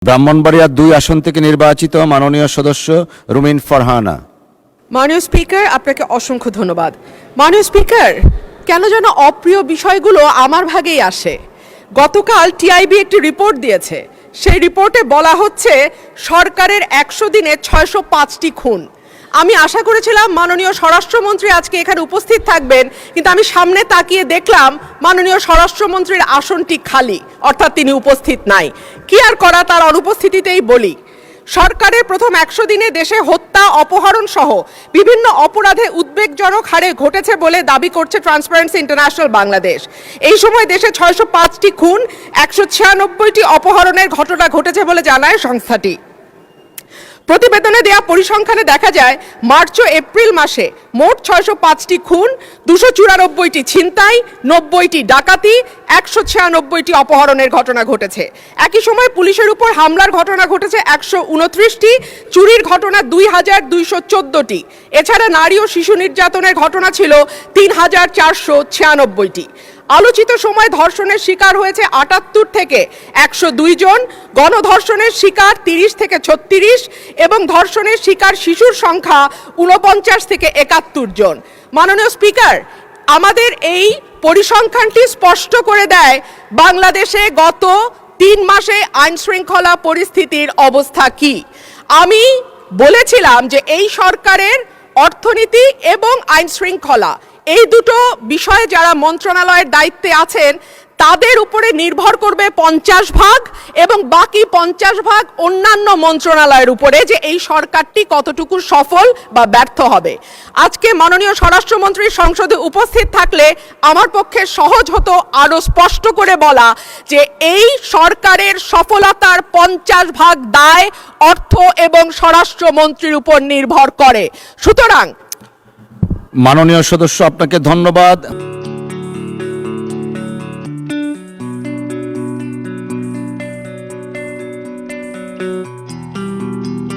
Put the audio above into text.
ব্রাহ্মণবাড়িয়া ২ আসন থেকে নির্বাচিত মাননীয় সদস্য রুমিন ফারহানা। মাননীয় স্পিকার, আপনাকে অসংখ্য ধন্যবাদ। মাননীয় স্পিকার, কেন যেন অপ্রিয় বিষয়গুলো আমার ভাগেই আসে। গতকাল টিআইবি একটি রিপোর্ট দিয়েছে, সেই রিপোর্টে বলা হচ্ছে সরকারের ১০০ দিনে ৬০৫টি খুন। আমি আশা করেছিলাম মাননীয় স্বরাষ্ট্রমন্ত্রী আজকে এখানে উপস্থিত থাকবেন, কিন্তু আমি সামনে তাকিয়ে দেখলাম মাননীয় স্বরাষ্ট্রমন্ত্রীর আসনটি খালি, অর্থাৎ তিনি উপস্থিত নাই। কি আর করা, তার অনুপস্থিতিতেই বলি। সরকারের প্রথম ১০০ দিনে দেশে হত্যা, অপহরণ সহ বিভিন্ন অপরাধে উদ্বেগজনক হারে ঘটেছে বলে দাবি করছে ট্রান্সপারেন্সি ইন্টারন্যাশনাল বাংলাদেশ। এই সময় দেশে ৬০৫টি খুন, ১৯৬টি অপহরণের ঘটনা ঘটেছে বলে জানায় সংস্থাটি। প্রতিবেদনে দেয়া পরিসংখ্যানে দেখা যায় মার্চ ও এপ্রিল মাসে মোট ৬০৫টি খুন, ২৯৪টি ছিনতাই, ৯০টি ডাকাতি, ১৯৬টি অপহরণের ঘটনা ঘটেছে। একই সময় পুলিশের উপর হামলার ঘটনা ঘটেছে ১২৯টি, চুরির ঘটনা ২২১৪টি। এছাড়া নারী ও শিশু নির্যাতনের ঘটনা ছিল ৩৪৯৬টি। আলোচিত সময় ধর্ষণের শিকার হয়েছে ৭৮ থেকে ১০২ জন, গণধর্ষণের শিকার ৩০ থেকে ৩৬ এবং ধর্ষণের শিকার শিশুর সংখ্যা ৪৯ থেকে ৭১ জন। মাননীয় স্পিকার, আমাদের এই পরিসংখ্যানটি স্পষ্ট করে দেয় বাংলাদেশে গত ৩ মাসে আইন শৃঙ্খলা পরিস্থিতির অবস্থা কি। আমি বলেছিলাম যে এই সরকারের অর্থনীতি এবং আইন শৃঙ্খলা, এই দুটো বিষয়ে যারা মন্ত্রণালয়ের দায়িত্বে আছেন তাদের উপরে নির্ভর করবে ৫০ এবং বাকি ৫০ অন্যান্য মন্ত্রণালয়ের উপরে, যে এই সরকারটি কতটুকু সফল বা ব্যর্থ হবে। আজকে মাননীয় স্বরাষ্ট্রমন্ত্রী সংসদে উপস্থিত থাকলে আমার পক্ষে সহজ হতো আরো স্পষ্ট করে বলা যে এই সরকারের সফলতার ৫০ দায় অর্থ এবং স্বরাষ্ট্রমন্ত্রীর উপর নির্ভর করে। সুতরাং মাননীয় সদস্য, আপনাকে ধন্যবাদ।